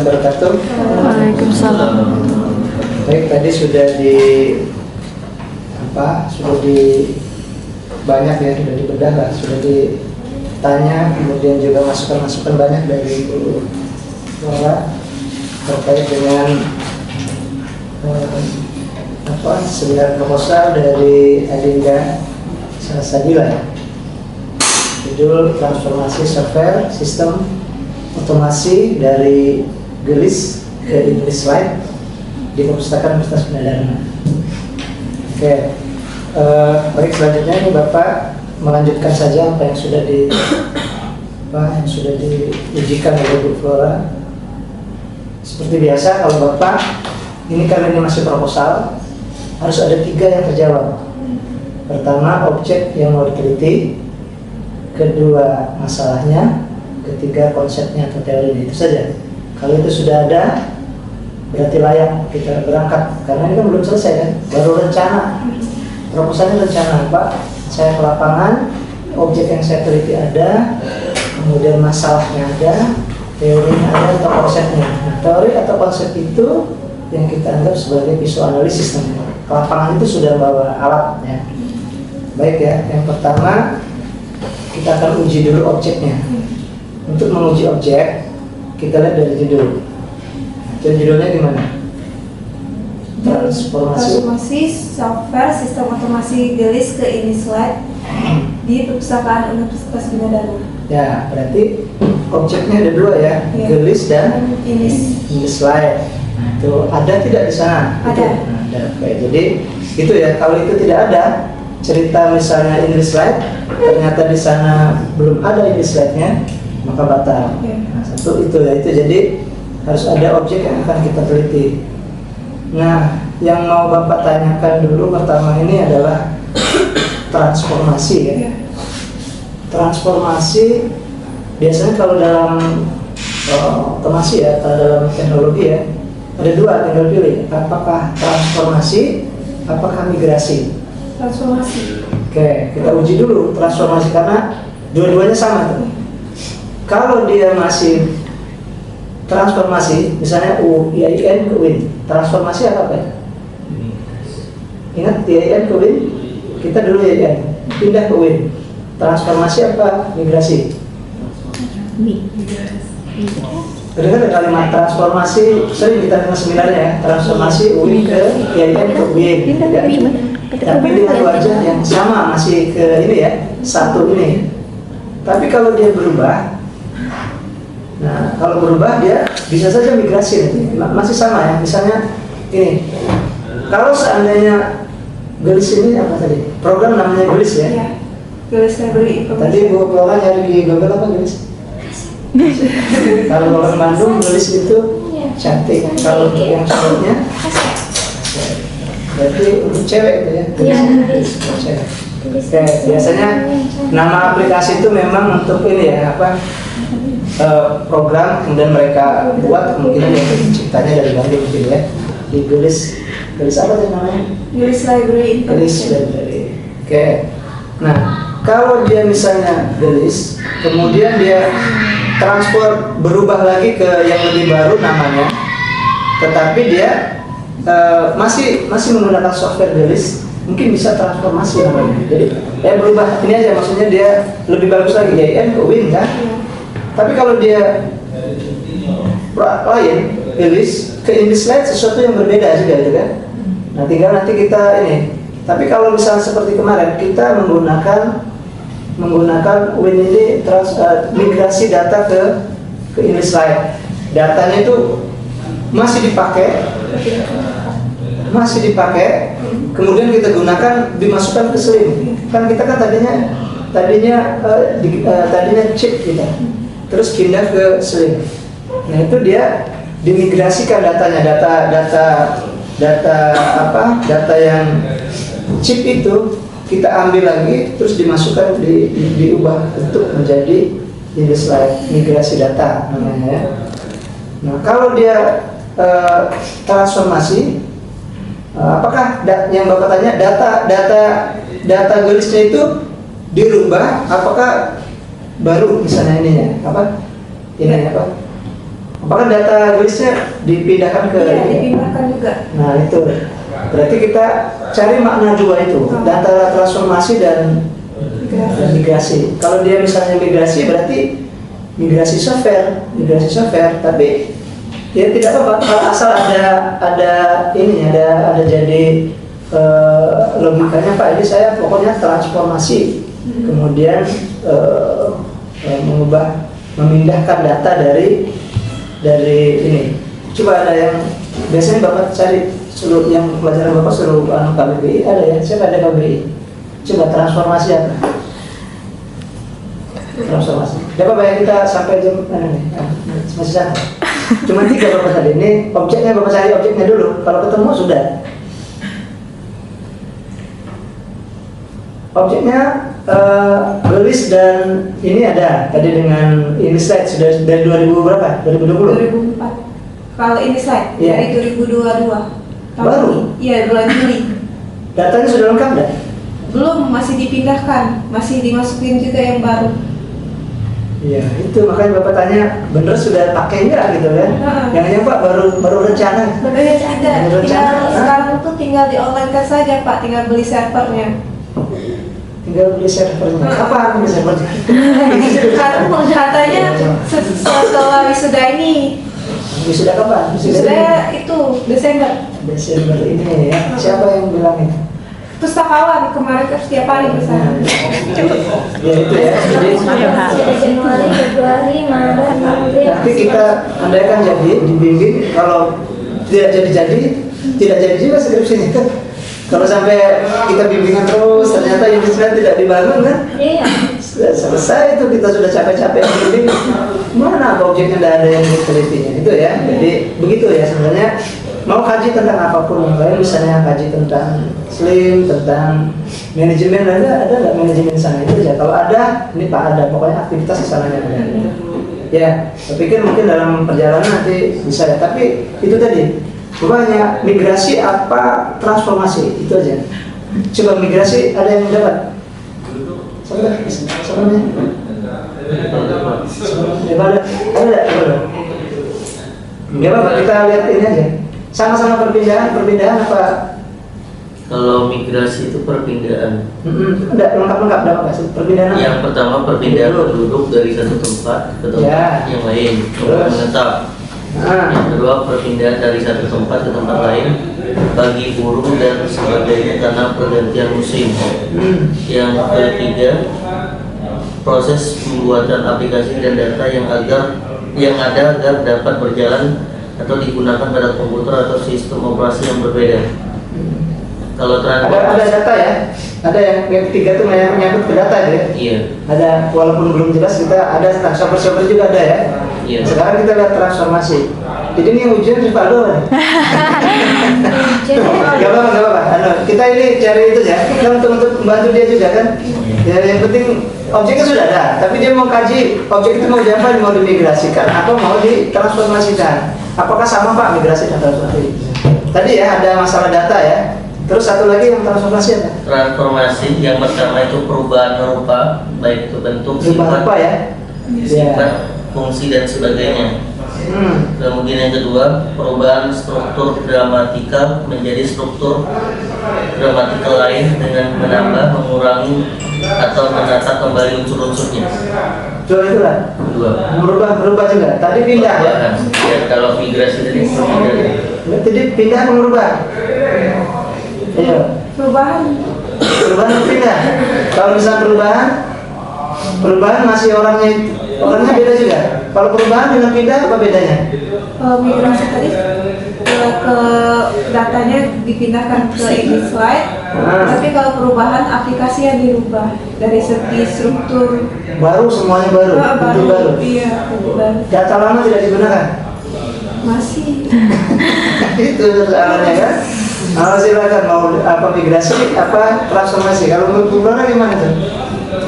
wabarakatuh. Waalaikumsalam. Baik, tadi sudah banyak ya, sudah dibedah lah, sudah ditanya, kemudian juga masukan-masukan banyak dari Ibu Laura terkait dengan seminar proposal dari Adinda Salsabila, judul transformasi software sistem otomasi dari GELIS ke English Light di Perpustakaan Universitas Gunadarma. Oke, baik, selanjutnya ini Bapak melanjutkan saja apa yang sudah diujikan oleh Bu Flora. Seperti biasa, kalau Bapak ini karena ini masih proposal, harus ada 3 yang terjawab. Pertama, objek yang mau diteliti, kedua, masalahnya, ketiga, konsepnya atau teorinya. Itu saja. Kalau itu sudah ada, berarti layak kita berangkat. Karena ini kan belum selesai kan, baru rencana. Proposalnya rencana, Pak. Saya ke lapangan, objek yang saya teliti ada, kemudian masalahnya ada, teorinya ada atau konsepnya. Nah, teori atau konsep itu yang kita anggap sebagai visual analisis namanya. Ke lapangan itu sudah bawa alatnya. Baik ya, yang pertama kita akan uji dulu objeknya. Untuk menguji objek, kita lihat dari judul. Jadi judulnya gimana? Transformasi software sistem otomasi GELIS ke English Light di Perpustakaan Universitas Gunadarma. Ya, berarti objeknya ada 2 ya, Ya. GELIS dan English Light. Itu ada tidak di sana? Ada. Nah, ada. Baik, jadi itu ya. Kalau itu tidak ada, cerita misalnya English Light, ternyata di sana belum ada English Light-nya, maka batal. Ya. Nah, satu itu ya, itu jadi harus ada objek yang akan kita teliti. Nah, yang mau Bapak tanyakan dulu pertama ini adalah transformasi ya. Ya. Transformasi biasanya kalau dalam otomasi ya, atau dalam teknologi ya, ada 2, tinggal pilih. Apakah transformasi, apakah migrasi? Transformasi. Oke, kita uji dulu transformasi karena dua-duanya sama tuh. Kalau dia masih transformasi, misalnya IAIN ke WIN, transformasi apa ya? Ingat IAIN ke WIN? Kita dulu IAIN, pindah ke WIN. Transformasi apa? Migrasi. Kedengar kalimat transformasi, sering kita dengar seminarnya ya, transformasi WIN ke IAIN ke WIN. Ya. Tapi dengan wajah yang sama, masih ke ini ya, satu ini. Tapi kalau dia berubah, nah kalau berubah dia bisa saja migrasi nanti. Masih sama ya, misalnya ini. Kalau seandainya GELIS ini apa tadi? Program namanya GELIS ya? Ya. GELIS Library Information. Tadi Bu Flora nyari di Google apa GELIS? Kalau orang Bandung GELIS itu cantik. Kalau untuk yang cowoknya, berarti untuk cewek itu ya? GELIS untuk cewek. Oke, biasanya nama aplikasi itu memang untuk ini ya, program kemudian mereka buat, kemungkinan yang ciptanya dari Bandung gitu ya. Di GELIS apa sih namanya? GELIS Library GELIS Information. Library. Oke. Nah, kalau dia misalnya GELIS, kemudian dia transfer berubah lagi ke yang lebih baru namanya, tetapi dia masih menggunakan software GELIS, mungkin bisa transformasi namanya. Jadi berubah ini aja, maksudnya dia lebih bagus lagi, IAIN ke WIN kan. Tapi kalau dia lain, GELIS ke English Light, sesuatu yang berbeda juga itu kan. Nah, tinggal nanti kita ini. Tapi kalau misalnya seperti kemarin kita menggunakan WIN ini migrasi data ke English Light, datanya itu masih dipakai, kemudian kita gunakan, dimasukkan ke Slim. Kan kita kan tadinya chip kita, terus pindah ke Slim. Nah, itu dia dimigrasikan datanya, data yang chip itu kita ambil lagi, terus dimasukkan, diubah bentuk menjadi English Light, migrasi data namanya ya. Nah, kalau dia transformasi, apakah yang Bapak tanya data GELIS-nya itu dirubah, apakah baru misalnya ininya apa? Apakah data gelisnya dipindahkan ke Iya, ini? dipindahkan juga. Nah itu berarti kita cari makna dua itu, antara transformasi dan migrasi. Kalau dia misalnya migrasi berarti migrasi software, tapi ya tidak apa-apa kalau asal ada ini ada jadi logikanya Pak. Ini saya pokoknya transformasi, kemudian memindahkan data dari ini. Coba ada yang biasanya Bapak cari seluruh yang pelajaran Bapak seluruh KBBI ada ya? Siapa ada KBBI? Coba transformasi apa? Transformasi. Dapat bayar kita sampai jam masih sama. Cuma 3 Bapak tadi. Ini objeknya Bapak cari objeknya dulu. Kalau ketemu sudah. Objeknya gelis dan ini ada tadi dengan ini slide sudah dari 2000 berapa? 2020? 2004. Kalau ini slide Iya. dari 2022. Baru? Iya, bulan Juli. Datanya sudah lengkap enggak? Belum, masih dipindahkan, masih dimasukin juga yang baru. Iya, itu makanya Bapak tanya, bener sudah pakai enggak gitu kan? Yang Pak baru rencana. Sebenarnya ada, Baru rencana. tinggal sekarang tuh tinggal di online kan saja Pak, tinggal beli servernya. Tinggal beli servernya. Kapan beli servernya? Katanya setelah wisuda ini. Wisuda kapan? Wisuda itu Desember. Desember ini ya. Siapa yang bilang itu? Pustakawan kemarin kan setiap hari misalnya. Ya itu ya. Jadi Januari, Februari, Maret, April. nanti kita andaikan jadi dibimbing, kalau tidak jadi juga skripsinya. Kalau sampai kita bimbingan terus ternyata industri tidak dibangun kan? Iya. Sudah selesai itu, kita sudah capek-capek bimbing, mana objeknya tidak ada yang ditelitinya itu ya. Jadi begitu ya sebenarnya. Mau kaji tentang apapun, kayak misalnya kaji tentang SLIM, tentang manajemen, ada nggak manajemen sana itu aja. Kalau ada, ini Pak ada, pokoknya aktivitas di sananya ada. Ya, saya pikir mungkin dalam perjalanan nanti bisa ya. Tapi itu tadi, pokoknya migrasi apa transformasi itu aja. Coba migrasi ada yang dapat? Sebenarnya. Ada. Gimana Pak? Kita lihat ini aja. Sama-sama perpindahan apa? Kalau migrasi itu perpindahan. Enggak lengkap dapat nggak sih perpindahan? Yang pertama perpindahan penduduk dari satu tempat ke tempat yang lain, Terus? menetap. Yang kedua perpindahan dari satu tempat ke tempat lain bagi burung dan sebagainya karena pergantian musim. Yang ketiga proses pembuatan aplikasi dan data yang ada agar dapat berjalan atau digunakan pada komputer atau sistem operasi yang berbeda. Kalau Ada transformasi, data ya? Ada yang ketiga tuh menyangkut ke data ya? iya, Ada walaupun belum jelas kita ada server juga ada ya? iya. Sekarang kita lihat transformasi. Jadi ini yang ujian Pak Aldo kan? Gak apa-apa. Kita ini cari itu ya. Kita untuk membantu dia juga kan. Ya yang penting objeknya sudah ada, tapi dia mau kaji objek itu mau diapain, mau dimigrasikan atau mau ditransformasikan. Apakah sama Pak migrasi dan transformasi? Tadi ya ada masalah data ya. Terus satu lagi yang transformasi apa? Transformasi yang pertama itu perubahan rupa, baik itu bentuk, Perubahan apa ya? sifat, fungsi dan sebagainya. Kemudian yang kedua, perubahan struktur gramatikal menjadi struktur gramatikal lain dengan menambah, mengurangi, atau menata kembali unsur-unsurnya. Dua itulah. Kedua, Berubah juga. Tadi pindah ya. perubahan. Ya, kalau migrasi tadi perpindahan. Tadi pindah atau merubah? Iya. Perubahan Perubahan atau pindah. Kalau misal perubahan masih orangnya beda juga. Kalau perubahan dengan pindah apa bedanya? migrasi tadi ke datanya dipindahkan ke ini slide. Tapi kalau perubahan aplikasi yang dirubah dari segi struktur Baru semuanya baru. Bentuk baru. Iya, bentuk baru. Data lama tidak digunakan. Masih Itu soalnya kan. Silakan mau apa migrasi apa transformasi. Kalau menurut Bu Nona gimana tuh?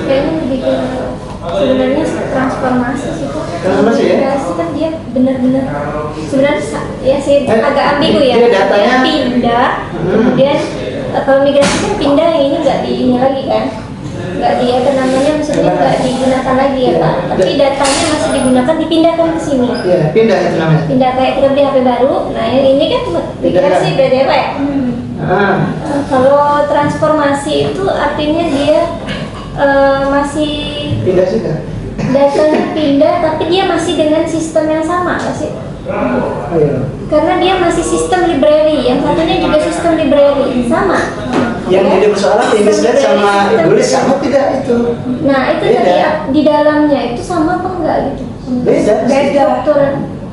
Kayaknya lebih ke sebenarnya transformasi sih. Transformasi ya? Migrasi kan dia benar-benar sebenarnya ya sih agak ambigu ya. Dia datanya pindah, kemudian kalau migrasi kan pindah yang ini nggak di ini lagi kan. nggak di apa namanya, maksudnya nggak digunakan lagi ya Pak, tapi datanya masih digunakan, dipindahkan ke sini. Iya, pindah itu namanya. Pindah kayak kita beli HP baru. Nah ini kan migrasi berarti ya Pak ya? Ah, Kalau transformasi itu artinya dia masih pindah juga. datanya pindah, tapi dia masih dengan sistem yang sama nggak sih? Ayo. Karena dia masih sistem library, yang satunya juga sistem library sama. Yang Ya. jadi persoalan Innislet sama Iblis sama tidak itu? Nah itu Beda. tadi di dalamnya itu sama apa enggak gitu? Beda. Struktur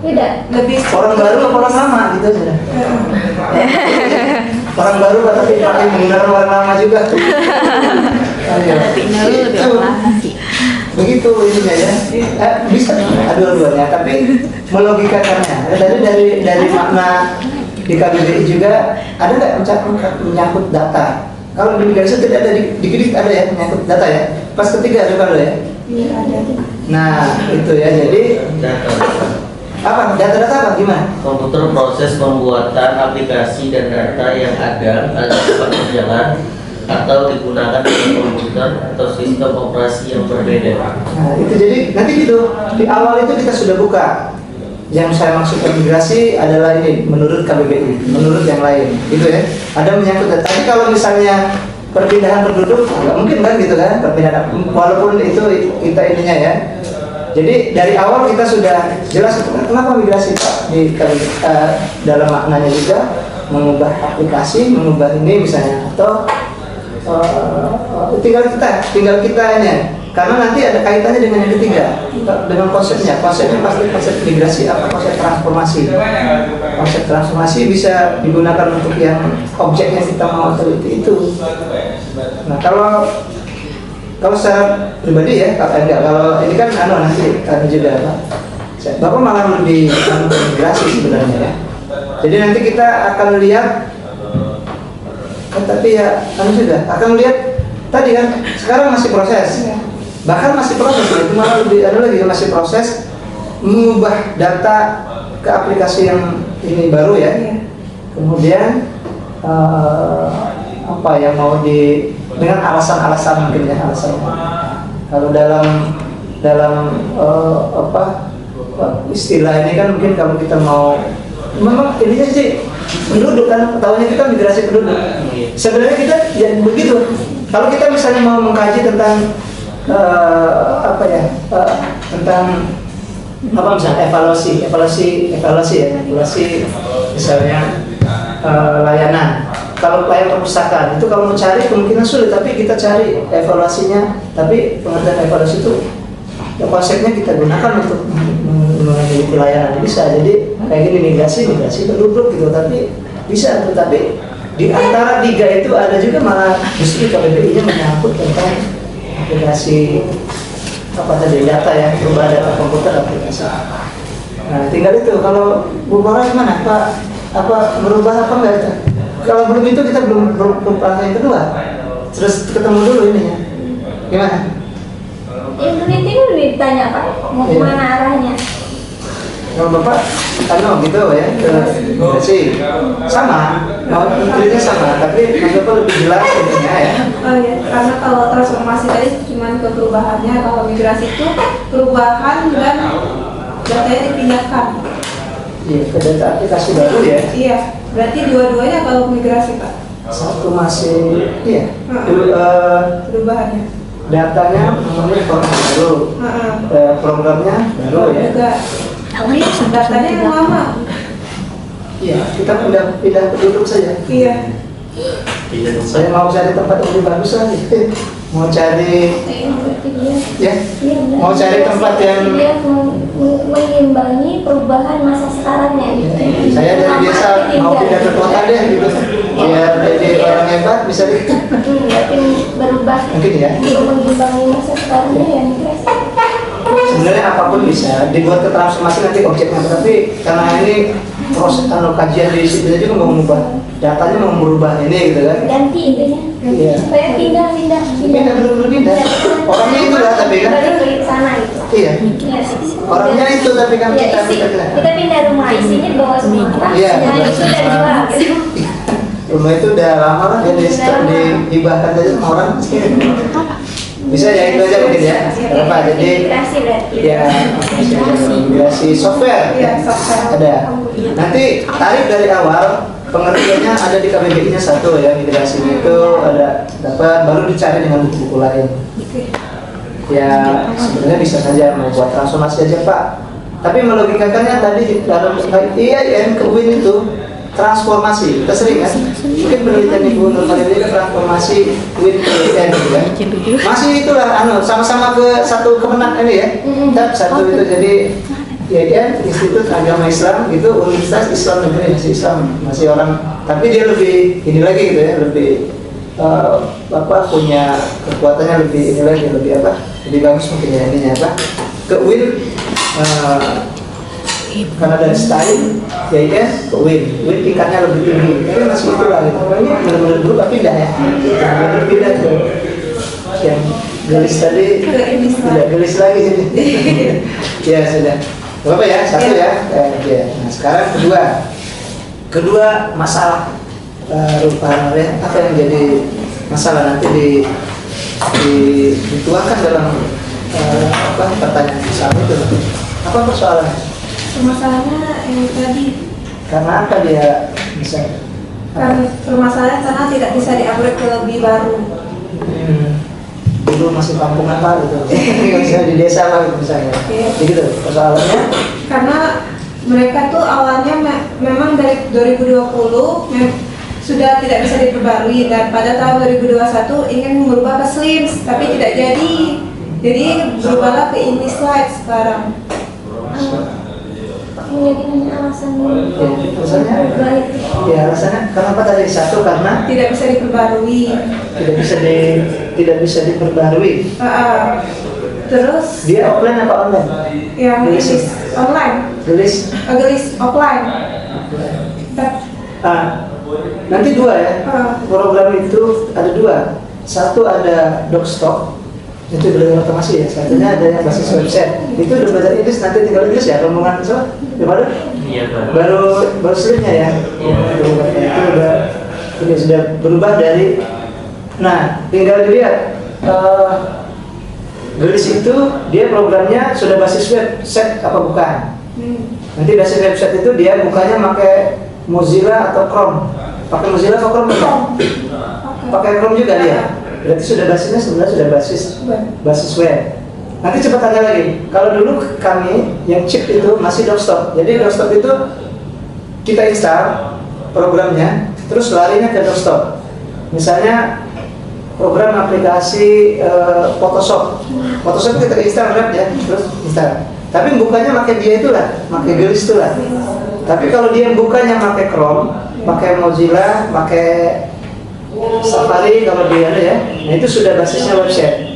beda. Lebih Orang baru apa orang lama gitu saja. Orang baru tapi pakai menggunakan orang lama juga. Ayo. Itu. Begitu ininya ya. Bisa dua-duanya, tapi melogikakannya. Dari makna di KBBI juga ada nggak menyangkut data? Kalau di migrasi tidak ada, dikit ada ya menyangkut data ya. Pas ketiga ada kalau ya. Iya, ada. Nah itu ya, jadi Data. apa data-data apa gimana? Komputer proses pembuatan aplikasi dan data yang ada dapat berjalan atau digunakan dengan komputer atau sistem operasi yang berbeda. Nah itu jadi nanti gitu di awal itu kita sudah buka. Yang saya maksudkan migrasi adalah ini menurut KBBI, menurut yang lain, gitu ya. Ada menyangkut data. Tapi kalau misalnya perpindahan penduduk, nggak mungkin kan gitu kan perpindahan. Walaupun itu kita ininya ya. Jadi dari awal kita sudah jelas kenapa migrasi Pak di dalam maknanya juga mengubah aplikasi, mengubah ini misalnya atau tinggal kita ini. Karena nanti ada kaitannya dengan yang ketiga, dengan konsepnya pasti konsep migrasi apa konsep transformasi. Konsep transformasi bisa digunakan untuk yang objek yang kita mau teliti itu. Nah kalau secara pribadi ya, kalau ini kan nanti juga Pak. Bapak malah lebih migrasi sebenarnya ya. Jadi nanti kita akan lihat, tapi ya juga akan lihat tadi kan sekarang masih proses. Bahkan masih proses, itu malah lebih ada lagi masih proses mengubah data ke aplikasi yang ini baru ya. Kemudian apa yang mau dengan alasan-alasan mungkin ya alasan. Kalau dalam istilah ini kan mungkin kalau kita mau memang ininya sih penduduk kan, ketahuannya kita migrasi penduduk. Sebenarnya kita ya begitu. Kalau kita misalnya mau mengkaji tentang tentang apa misalnya evaluasi misalnya layanan. Kalau layanan perpustakaan itu kalau mau cari kemungkinan sulit, tapi kita cari evaluasinya. Tapi pengertian evaluasi itu ya konsepnya kita gunakan untuk meneliti layanan bisa. Jadi kayak gini migrasi penduduk gitu, tapi bisa. Tetapi di antara tiga itu ada juga malah justru KBBI-nya menyangkut tentang aplikasi apa tadi data ya, berubah data komputer aplikasi. Nah tinggal itu kalau Bu Mora gimana Pak, merubah apa enggak itu? Kalau belum itu kita belum yang kedua, terus ketemu dulu ininya gimana? Yang peneliti dulu ditanya Pak, mau kemana arahnya? Kalau Bapak gitu ya, sih sama, mau intinya sama, tapi Mas Bapak lebih jelas intinya ya. Oh ya, karena kalau transformasi tadi cuma ke perubahannya, kalau migrasi itu perubahan dan datanya dipindahkan. Iya, ke data aplikasi baru ya. Iya, berarti dua-duanya kalau migrasi Pak. Satu masih iya. Perubahannya. Datanya namanya program baru, programnya baru ya. Juga. Tapi datanya yang lama. Iya, kita pindah penduduk saja. Iya. Saya mau cari tempat yang lebih bagus lagi. Mau cari ya, mau cari tempat yang dia mengimbangi perubahan masa sekarangnya gitu. saya dari desa mau pindah ke kota deh gitu. Biar jadi orang hebat bisa gitu. Berarti berubah Mungkin ya. untuk mengimbangi masa sekarangnya ya migrasi. Sebenarnya apapun bisa dibuat ke transformasi nanti objeknya, tapi karena ini proses kajian di situ juga mau mengubah datanya, mau merubah ini gitu kan. Ganti intinya. Iya. Supaya pindah. Bener-bener pindah. Orangnya itu lah tapi kan. Balik ke sana gitu. Iya. Iya. Orangnya itu tapi kan Ya, kita pindah rumah, isinya bawa semua. Iya. Nah, itu udah dijual gitu. Rumah itu udah lama lah ya dihibahkan saja sama orang. Bisa ya, itu aja mungkin ya. Kenapa? Jadi Integrasi berarti. ya migrasi software Iya, software. ada. Nanti tarik dari awal pengertiannya ada di KBBI-nya satu ya, migrasi itu ada dapat, baru dicari dengan buku-buku lain. Oke. Ya sebenarnya bisa saja mau buat transformasi aja Pak. Tapi melogikakannya tadi di dalam IAIN ke UIN itu transformasi, kita sering kan? Mungkin penelitian Ibu Nur Khalili transformasi UIN ke IAIN gitu kan? Masih itulah sama-sama ke satu kemenang ini ya. Dan satu itu jadi IAIN Institut Agama Islam gitu, Universitas Islam Negeri, masih Islam, masih orang, tapi dia lebih ini lagi gitu ya, lebih punya kekuatannya lebih ini lagi, lebih lebih bagus mungkin ya ininya ke UIN karena dari style ya ke UIN tingkatnya lebih tinggi, tapi masih itu lah gitu. Ini benar-benar berubah, pindah ya, benar-benar pindah ke yang gelis tadi tidak gelis lagi jadi ya sudah berapa ya, satu ya. Nah sekarang kedua masalah apa yang jadi masalah nanti dituangkan dalam pertanyaan soal itu. Apa persoalannya? Permasalahannya yang tadi, Karena apa dia bisa? kan permasalahan karena tidak bisa di-upgrade ke lebih baru. Dulu masih kampungan Pak gitu. Misalnya di desa lah misalnya. Begitu persoalannya. Karena mereka tuh awalnya memang dari 2020 sudah tidak bisa diperbarui, dan pada tahun 2021 ingin merubah ke Slim tapi tidak jadi. Jadi berubahlah ke English Lite sekarang. Menjadi hanya alasan Alasannya? berubah itu. Ya alasannya kenapa tadi satu karena Tidak bisa diperbarui. tidak bisa diperbarui. Terus Dia offline apa online? yang Gelis. English online, Gelis. English offline. Nanti dua ya. Program itu ada dua. Satu ada Dockstock, itu belajar otomasi ya. Satunya ada yang basis website. Itu udah belajar Inggris, nanti tinggal Inggris ya. Rombongan so, gimana? Iya Pak. Baru Slimnya ya. Itu udah sudah berubah dari. Nah, tinggal dilihat. Gelis itu dia programnya sudah basis website apa bukan? Nanti basis website itu dia bukanya pakai Mozilla atau Chrome. Pakai Mozilla atau Chrome? Pakai Chrome juga dia. Berarti sudah basisnya sebenarnya sudah basis web. Nanti cepat tanya lagi. Kalau dulu kami yang chip itu masih Dockstock. Jadi Dockstock itu kita install programnya, terus larinya ke Dockstock. Misalnya program aplikasi Photoshop. Photoshop kita install web ya, terus install. Tapi bukanya pakai dia itulah, pakai Gelis itulah. Tapi kalau dia bukanya pakai Chrome, pakai Mozilla, pakai Safari kalau dia ada ya, nah itu sudah basisnya website.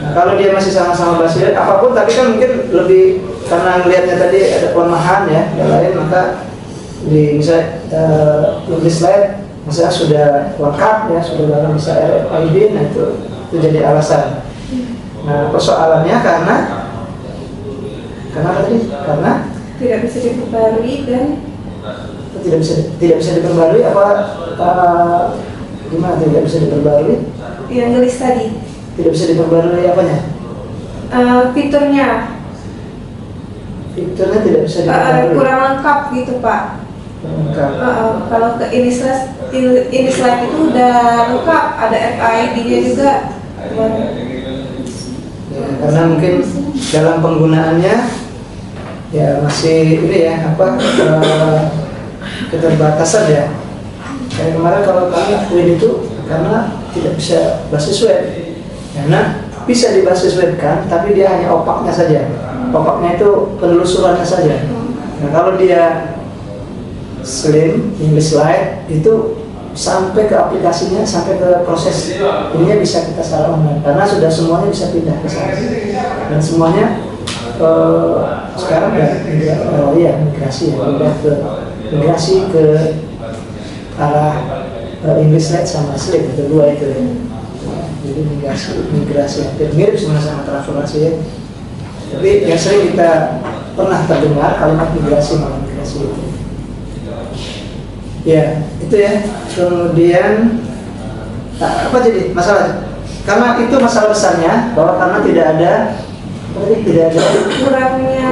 Nah, kalau dia masih sama-sama basis apapun, tapi kan mungkin lebih karena melihatnya tadi ada kelemahan ya, yang lain maka di misalnya English Lite misalnya sudah lengkap ya, sudah dalam bisa RFID, nah itu jadi alasan. Nah persoalannya karena apa tadi? Karena Tidak bisa diperbarui dan tidak bisa diperbarui apa gimana tidak bisa diperbarui? yang gelis tadi. Tidak bisa diperbarui apanya? Fiturnya tidak bisa diperbarui. kurang lengkap gitu Pak. Lengkap. Kalau ke English Lite itu udah lengkap, ada RFID-nya juga. Ya, karena mungkin dalam penggunaannya ya masih ini ya keterbatasan ya. Kayak kemarin kalau kami UIN itu karena tidak bisa basis web, karena bisa di basis web kan, tapi dia hanya opaknya saja. Opaknya itu penelusurannya saja. Nah kalau dia Slim, English Lite itu sampai ke aplikasinya, sampai ke proses ininya bisa kita salahkan karena sudah semuanya bisa pindah ke sana dan semuanya sekarang udah migrasi ya, udah migrasi ke arah English Lite sama Slim itu dua itu ya. Jadi migrasi hampir mirip sebenarnya sama transformasi ya. Tapi yang sering kita pernah terdengar kalimat migrasi itu. Ya, itu ya. Kemudian apa jadi masalah? karena itu masalah besarnya, bahwa karena tidak ada kurangnya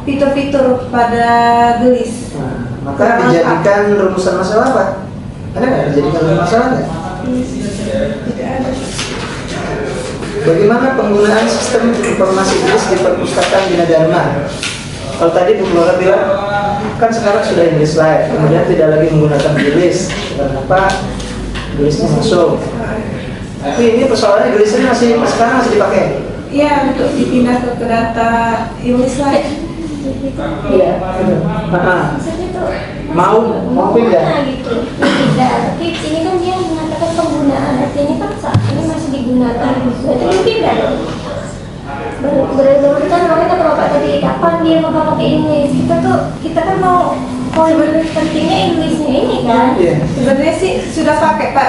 fitur-fitur pada gelis. Nah, maka dijadikan rumusan masalah apa? Ada nggak dijadikan rumusan masalah nggak? Tidak ada. Bagaimana penggunaan sistem informasi Inggris di perpustakaan Bina Dharma? Kalau tadi Bu Flora bilang, kan sekarang sudah Inggris Live, kemudian tidak lagi menggunakan gelis. Kenapa? Gelisnya masuk. Tapi ini persoalannya gelisnya sekarang masih dipakai. Iya, untuk dipindah ke data English Live. Iya. Maksudnya tuh Mau pindah? gitu. Tidak, tapi ini kan dia mengatakan penggunaan, artinya kan saat ini masih digunakan. Berarti pindah dong. Berarti kan namanya kata Bapak tadi, kapan dia mau pakai Inggris? Kita kan mau pentingnya Inggrisnya ini kan. Iya. Sebenarnya sih sudah pakai Pak,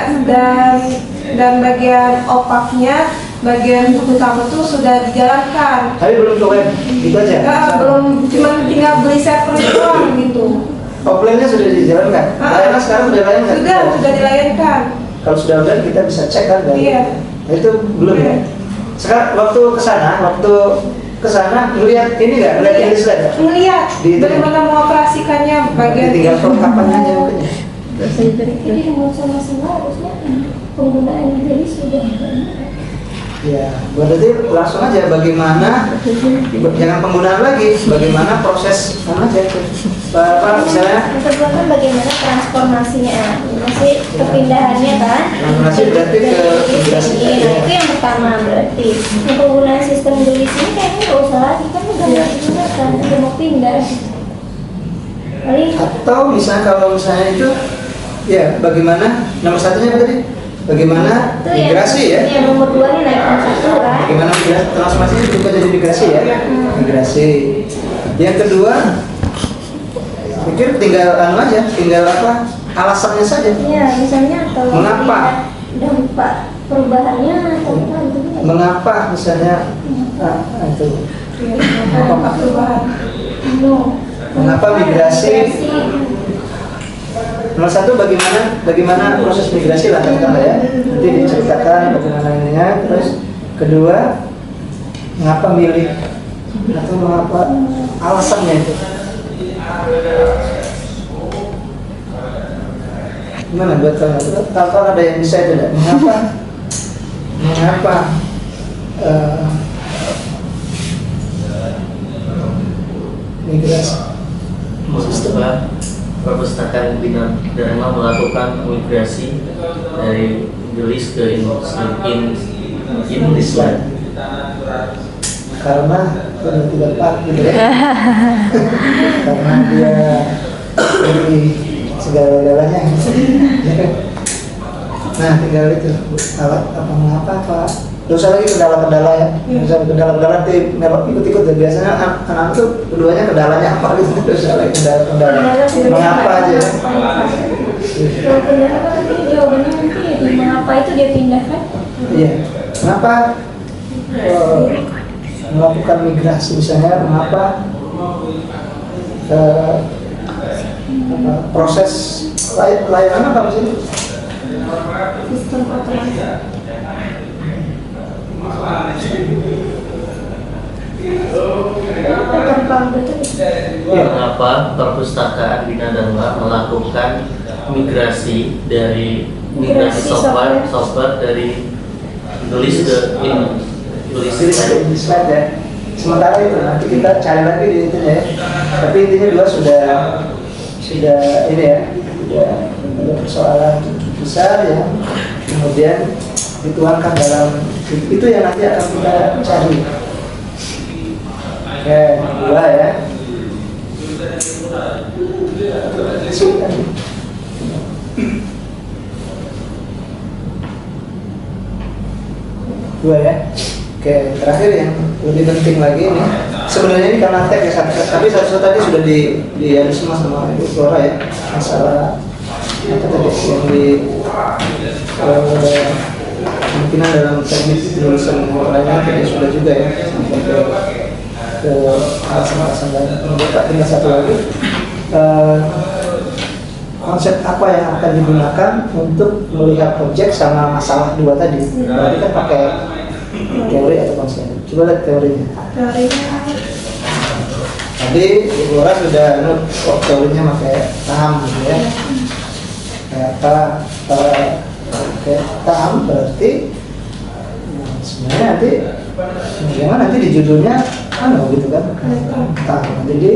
dan bagian opaknya, bagian buku tamu tuh sudah dijalankan. Tapi belum ke web, gitu aja. Belum, cuma tinggal beli server doang gitu. Offline-nya sudah dijalankan. Layanan sekarang sudah dilayankan. Sudah dilayankan. Kalau sudah udah kita bisa cek kan. Iya. Nah, itu belum ya. Sekarang waktu kesana ngelihat ini nggak, ngelihat Inggris Live nggak? Ngelihat Di- bagaimana mengoperasikannya bagian Tinggal perlengkapannya aja mungkin ya. Jadi sama-sama harusnya penggunaan Inggris sudah. Ya, berarti langsung aja bagaimana, jangan penggunaan lagi, bagaimana proses mana aja tuh. Apa misalnya Yang kedua kan bagaimana transformasinya, masih kepindahannya kan? transformasi berarti ke migrasi. Nah itu yang pertama berarti. Yang penggunaan sistem gelis ini kayaknya nggak usah lagi kan udah nggak digunakan, udah mau pindah. Paling Atau misalnya kalau misalnya itu, ya bagaimana nomor satunya apa tadi? Bagaimana itu migrasi ya? yang nomor 2 nih naik ke 1 kan? Bagaimana migrasi, transformasinya juga jadi migrasi ya? Migrasi. Yang kedua, pikir tinggal aja, tinggal apa? Alasannya saja. Iya, misalnya kalau Mengapa? dampak perubahannya atau apa gitu. Mengapa misalnya itu? Apa perubahan. No. Mengapa migrasi? Nomor satu, bagaimana proses migrasi lanjutkan ya, nanti diceritakan bagaimana ininya. Terus kedua, mengapa milih atau mengapa alasannya itu? Gimana buat kalian? Kalau ada yang bisa itu tidak? Mengapa migrasi? Mengapa perpustakaan Bina Dharma melakukan migrasi dari gelis ke English Live? Karena tidak pak gitu ya. Karena dia beli segala-galanya. Nah tinggal itu alat apa mengapa pak. Gak usah lagi kendala-kendala ya. Gak usah kendala-kendala nanti ikut-ikut ya. Biasanya anak-anak tuh keduanya kendalanya apa gitu. Gak usah lagi kendala-kendala. Mengapa aja ya. Kalau pindah apa tapi jawabannya nanti mengapa itu dia pindah kan? Iya. Mengapa melakukan migrasi misalnya? Mengapa proses layanan apa sih? Sistem otomasi. Mengapa perpustakaan Bina Dharma melakukan migrasi software dari gelis ke English Live? Di slide ya. Sementara itu nanti kita cari lagi di itu ya. Tapi intinya dua sudah ini ya, sudah ada persoalan besar ya. Kemudian dituangkan dalam itu yang nanti akan kita cari. Oke, dua ya. Dua ya. Oke, terakhir yang lebih penting lagi ini sebenarnya ini karena tag ya, tapi satu tadi sudah di semua sama Ibu Flora ya, masalah apa tadi yang di kemungkinan dalam teknik penulisan lainnya tadi sudah juga ya sampai ke alasan-alasan lain. Kemudian tinggal satu lagi konsep apa yang akan digunakan untuk melihat objek sama masalah dua tadi. Berarti kan pakai teori atau konsep. Coba lihat teorinya. Teorinya Tadi Ibu Laura sudah teorinya pakai paham gitu ya. Kayak pakai paham berarti sebenarnya nanti bagaimana nanti di judulnya gitu kan. Paham. Jadi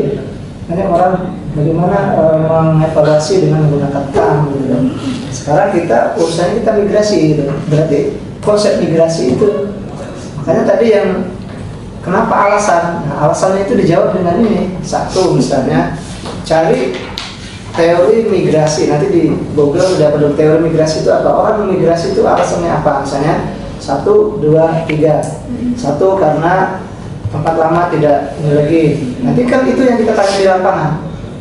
nanti orang bagaimana mengevaluasi dengan menggunakan paham gitu kan. Sekarang kita urusannya kita migrasi gitu. Berarti konsep migrasi itu makanya tadi yang kenapa alasan? Nah, alasannya itu dijawab dengan ini. Satu misalnya cari teori migrasi. Nanti di Google udah perlu teori migrasi itu apa? Orang migrasi itu alasannya apa? Misalnya 1, 2, 3. Satu karena tempat lama tidak ini lagi. Nanti kan itu yang kita tanya di lapangan.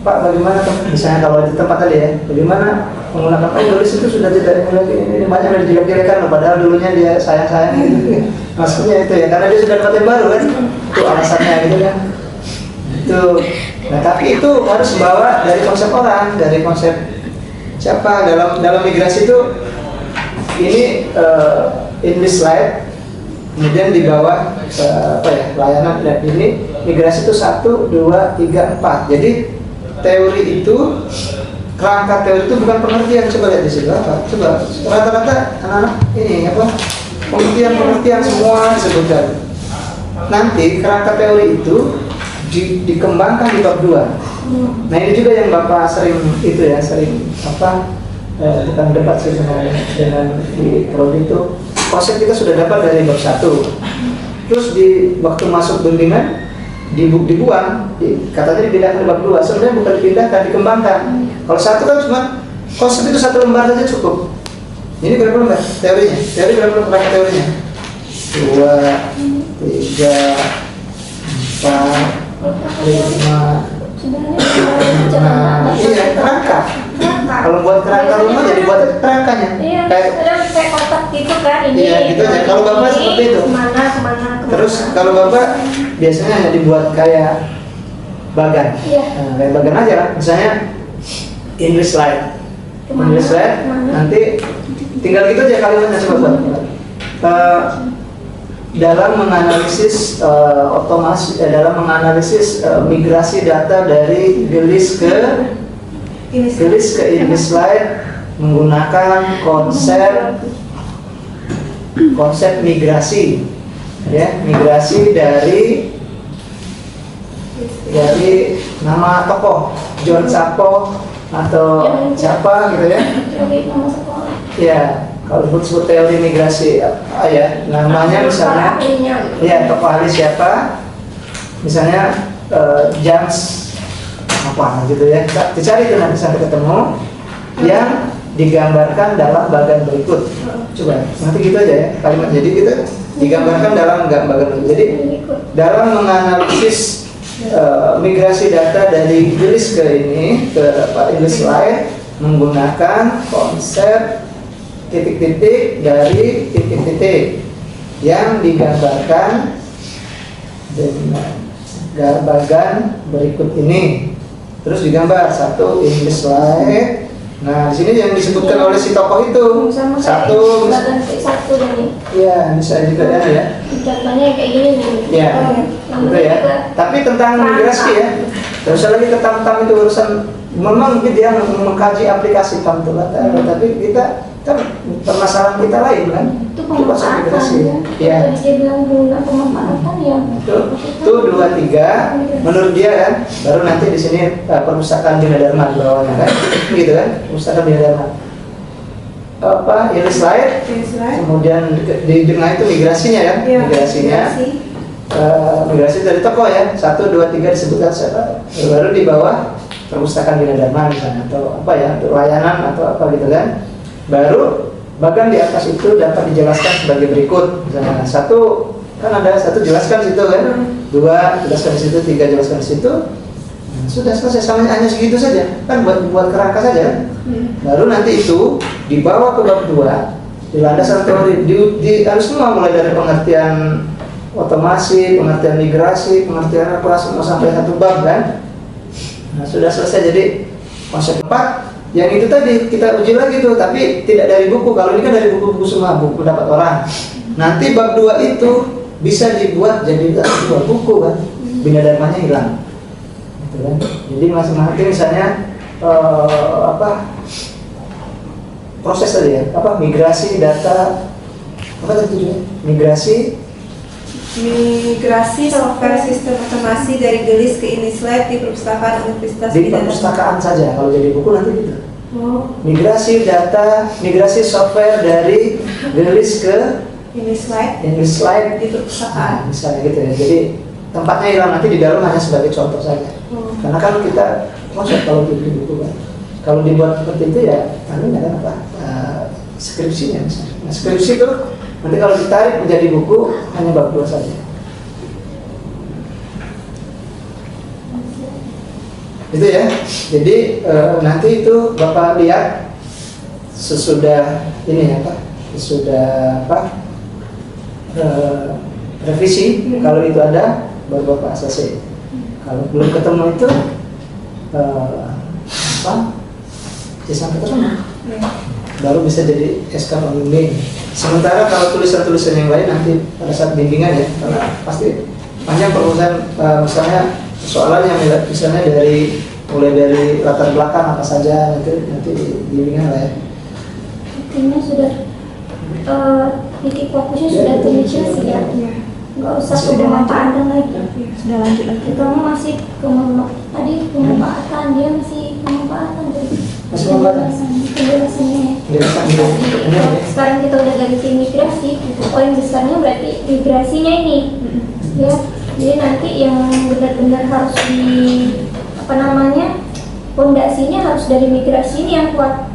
Pak, bagaimana misalnya kalau di tempat tadi ya, bagaimana menggunakan tulis itu sudah tidak ini lagi, ini banyak yang dijelek-jelekan, padahal dulunya dia sayang-sayang gitu. Maksudnya itu ya, karena dia sudah dapat yang baru kan, itu alasannya gitu kan. Itu, nah tapi itu harus bawa dari konsep orang, dari konsep siapa dalam migrasi itu ini in this slide. Kemudian di bawah layanan dan ini migrasi itu 1, 2, 3, 4. Jadi teori itu kerangka teori itu bukan pengertian. Coba lihat di situ apa? Coba rata-rata anak-anak ini apa? Pengertian semua disebutkan. Nanti kerangka teori itu dikembangkan di bab 2. Nah ini juga yang Bapak sering bukan debat sih dengan di prodi itu. Konsep kita sudah dapat dari bab 1. Terus di waktu masuk bimbingan dibuang, katanya dipindahkan ke bab 2. Sebenarnya bukan dipindahkan, dikembangkan. Kalau 1 kan cuma konsep itu 1 lembar saja cukup. Ini berapa lembar teorinya? Teori berapa lembar teorinya? 2, 3, 4, 5. Nah, iya kerangka. Kalau buat kerangka rumah jadi buat kerangkanya. Iya, kayak kotak gitu kan ini. Iya, gitu aja. Kalau Bapak seperti itu. Kemana. Terus kalau Bapak biasanya hanya dibuat kayak bagan. Iya. Nah, kayak bagan aja kan. Misalnya English slide. English slide nanti tinggal gitu aja kalimatnya coba buat. Dalam menganalisis dalam menganalisis migrasi data dari gelis ke English slide menggunakan konsep migrasi, ya, migrasi dari nama tokoh John Sapo atau siapa gitu ya. Ya, kalau sebut teori migrasi ya namanya misalnya ya tokoh ahli siapa, misalnya James apa gitu ya, dicari itu nanti sampai ketemu yang digambarkan dalam bagan berikut. Coba nanti gitu aja ya kalimat. Jadi kita digambarkan dalam bagan berikut. Jadi dalam menganalisis migrasi data dari Inggris ke ini ke English slide menggunakan konsep titik-titik dari titik-titik yang digambarkan dengan bagan berikut ini. Terus digambar 1 English slide. Nah, di sini yang disebutkan oleh si tokoh itu satu ini. Iya, bisa juga ya. Contohnya kayak gini nih. Iya, gitu ya. Tapi tentang migrasi ya. Tidak usah lagi tentang itu urusan. Memang dia mengkaji aplikasi Pamtulat, tapi kita kan permasalahan kita lain kan. Itu pemanfaatan ya. Dia bilang guna pemanfaatan ya. Itu 2, 3 menurut dia kan. Baru nanti di sini perpustakaan Bina Dharma di bawahnya kan. Gitu kan, perpustakaan Bina Dharma. English slide. Kemudian di tengah itu migrasinya kan. Ya, migrasi dari toko ya. 1, 2, 3 disebutkan siapa. Baru di bawah perpustakaan Bina Dharma misalnya atau apa ya, untuk layanan atau apa gitu kan. Baru bahkan di atas itu dapat dijelaskan sebagai berikut. Misalnya 1 kan ada 1 jelaskan situ kan, 2 jelaskan di situ, 3 jelaskan di situ. Nah, sudah selesai, sama hanya segitu saja kan, buat kerangka saja. Baru nanti itu dibawa ke bab 2 di landasan teori harus semua mulai dari pengertian otomasi, pengertian migrasi, pengertian apa semua sampai 1 bab kan. Nah, sudah selesai. Jadi konsep 4 yang itu tadi kita uji lagi tuh, tapi tidak dari buku. Kalau ini kan dari buku-buku semua, buku pendapat orang. Nanti bab 2 itu bisa dibuat jadi sebuah buku kan, binadarmanya hilang, gitu kan. Jadi masing-masing misalnya proses tadi ya, migrasi data, apa tadi tujuannya? Migrasi software sistem otomasi dari gelis ke Inislab di perpustakaan Universitas Di perpustakaan saja, kalau jadi buku nanti gitu. Oh, Migrasi software dari gelis ke Inislab di perpustakaan. misalnya gitu ya. Jadi tempatnya hilang, nanti di dalam hanya sebagai contoh saja. Oh. Karena kan kita maksud kalau di buku kan, kalau dibuat seperti itu ya, kan apa? Skripsinya misalnya. Nah, skripsi itu nanti kalau ditarik menjadi buku hanya bab 2 saja. Itu ya. Jadi nanti itu Bapak lihat sesudah ini revisi. Kalau itu ada baru Bapak ACC. Kalau belum ketemu itu sampai ketemu. Baru bisa jadi SK pembimbing. Sementara kalau tulisan-tulisan yang lain nanti pada saat bimbingan ya, karena pasti banyak perusahaan misalnya soalan yang misalnya mulai dari latar belakang apa saja nanti bimbingan lah ya. Intinya sudah titik fokusnya sudah terlihat ya. Nggak usah pemanfaatan lagi. Sudah lanjut lagi. Kita masih pemanfaatan, dia masih pemanfaatan dari Masih pemanfaatan? penjelasannya. Sekarang kita udah ganti migrasi, poin besarnya berarti migrasinya ini, ya. Jadi nanti yang benar-benar harus pondasinya harus dari migrasi ini yang kuat.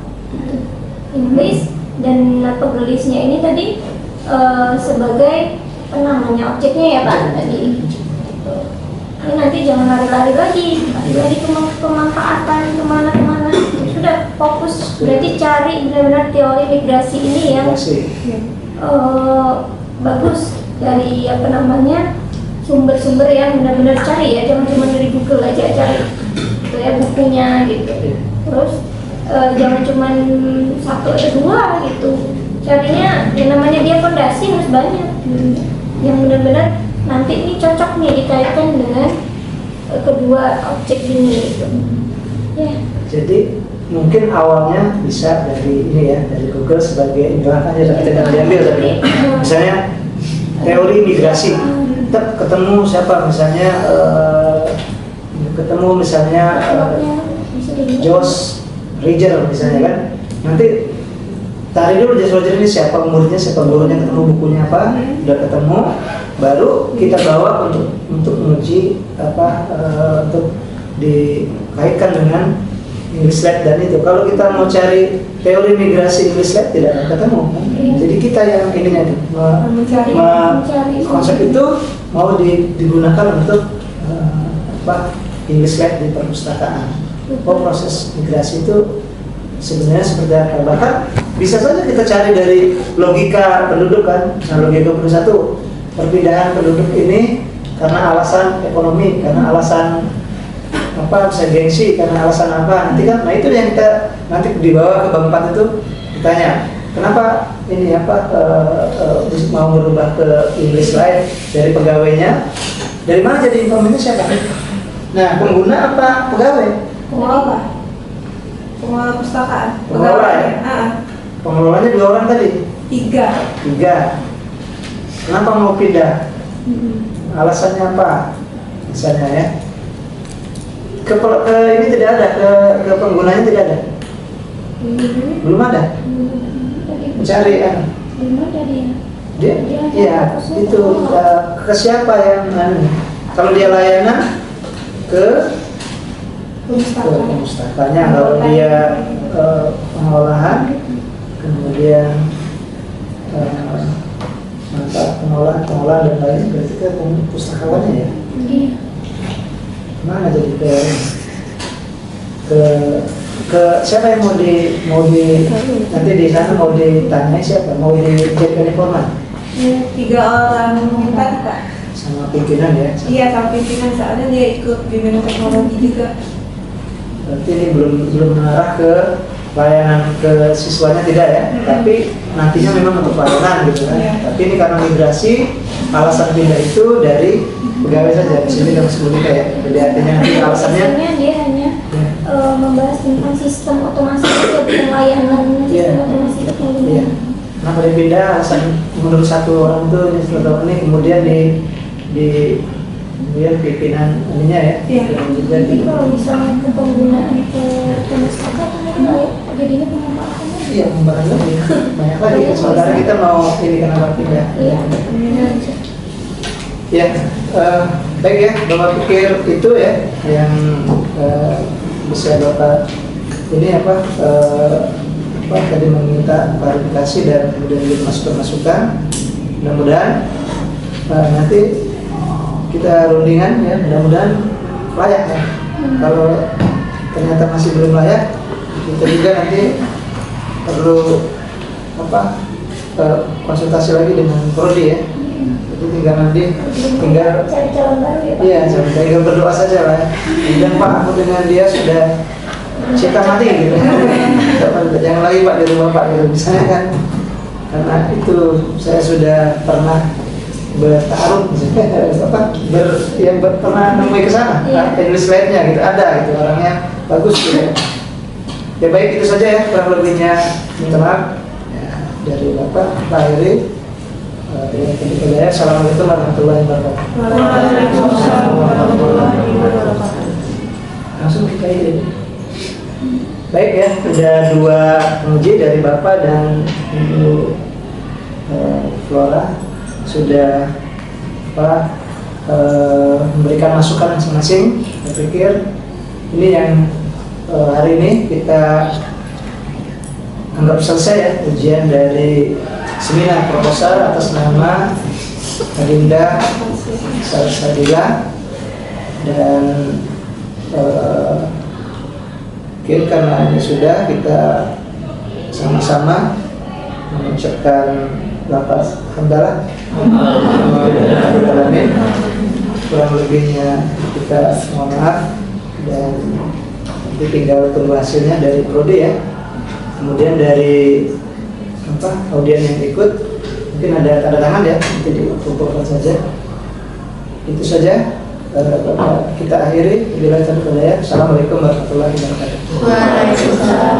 Inggris dan gelisnya ini tadi sebagai objeknya ya Pak tadi. Ini nanti jangan lari-lari lagi dari pemanfaatan kemana-kemana. Sudah fokus, berarti cari benar-benar teori migrasi ini yang bagus dari sumber-sumber yang benar-benar cari ya, jangan cuma dari Google aja cari itu ya bukunya gitu. Terus jangan cuma 1 atau 2 gitu, carinya yang namanya dia fondasi harus banyak yang benar-benar nanti ini cocok nih dikaitkan dengan kedua objek ini gitu. Ya. Jadi mungkin awalnya bisa dari ini ya, dari Google sebagai indikator aja tidak diambil tadi. Misalnya teori migrasi, tetap ketemu siapa misalnya Josh Riger misalnya kan, nanti cari dulu Josh Riger ini siapa muridnya, siapa gurunya, ketemu bukunya apa, udah ketemu, baru kita bawa untuk menguji untuk dikaitkan dengan English Lab dan itu. Kalau kita mau cari teori migrasi English Lab tidak akan ketemu. Jadi kita yang ininya konsep itu mau digunakan untuk English Lab di perpustakaan. Proses migrasi itu sebenarnya seperti apa? Bahkan bisa saja kita cari dari logika penduduk kan. Nah, logika penduduk perpindahan penduduk ini karena alasan ekonomi, karena alasan bisa gengsi, karena alasan apa nanti kan. Nah itu yang kita nanti dibawa ke bab 4 itu ditanya kenapa ini mau merubah ke English Live dari pegawainya, dari mana jadi informasi siapa? Nah pengguna apa pegawai? Pengelola perpustakaan. Pengelola ya? Pengelolanya 2 orang tadi? 3. Kenapa mau pindah? Alasannya apa? Misalnya ya. Ke ini tidak ada, ke penggunanya tidak ada. Belum ada. Mencari Belum ada dia. Iya, itu ke siapa yang kalau dia layanan ke perpustakanya, kalau dia pengolahan, kemudian pengolahan dan lain berarti ke pustakawannya ya. Iya. Mana jadi ke siapa yang mau di nanti di sana mau ditanya siapa, mau dijadikan informan? 3 orang Kak. Sama pimpinan ya? Iya, sama pimpinan, soalnya dia ikut bimbingan teknologi juga. Berarti ini belum mengarah ke layanan ke siswanya, tidak ya, tapi nantinya memang untuk pelayanan gitu kan. Tapi ini karena migrasi, alasan pindah itu dari pegawai saja. Di sini kan sebelumnya ya. Jadi artinya nanti alasannya dia hanya membahas tentang sistem otomasi saja, bukan layanan sistem otomasi teknologi. iya. Nah, pada pindah alasan menurut satu orang tuh ini kemudian kemudian pimpinan ininya ya. Yang juga Jadi kalau misalnya ke penggunaan ke pemustaka jadinya pemanfaatannya. iya, pembahasan lagi banyak lagi. Sementara kita mau ini kenapa pindah. Iya. Ya, baik ya, Bapak pikir itu ya yang bisa Bapak ini apa tadi meminta klarifikasi dan kemudian masukan-masukan. Mudah-mudahan nanti kita rundingan ya, mudah-mudahan layak ya. Kalau ternyata masih belum layak, kita juga nanti perlu konsultasi lagi dengan prodi ya. Jadi tinggal cari calon baru ya Pak. iya, tinggal berdoa saja lah. Dan Pak, aku dengan dia sudah cinta mati gitu. Jangan lagi Pak di rumah Pak gitu. Misalnya kan, karena itu saya sudah pernah bertarung, pernah nemui ke sana, penulis lainnya gitu, ada gitu orangnya bagus gitu. Ya baik, itu saja ya kurang lebihnya, minta maaf ya, dari Bapak Pak Heri. Assalamualaikum warahmatullahi wabarakatuh. Waalaikumsalam warahmatullahi wabarakatuh. Langsung kita ini. Baik ya, ada dua penguji dari Bapak dan Ibu Flora sudah memberikan masukan masing-masing. Saya pikir ini yang hari ini kita anggap selesai ya, ujian dari seminar proposal atas nama Adinda Sarsadila. Dan mungkin karena ini sudah, kita sama-sama mengucapkan lafaz hamdalah. Kurang lebihnya kita mohon maaf, dan nanti tinggal tunggu hasilnya dari prodi ya. Kemudian dari audien yang ikut, mungkin ada tanda tangan ya, nanti dikumpulkan saja. Itu saja. Kita akhiri. Assalamualaikum warahmatullahi wabarakatuh. Waalaikumsalam.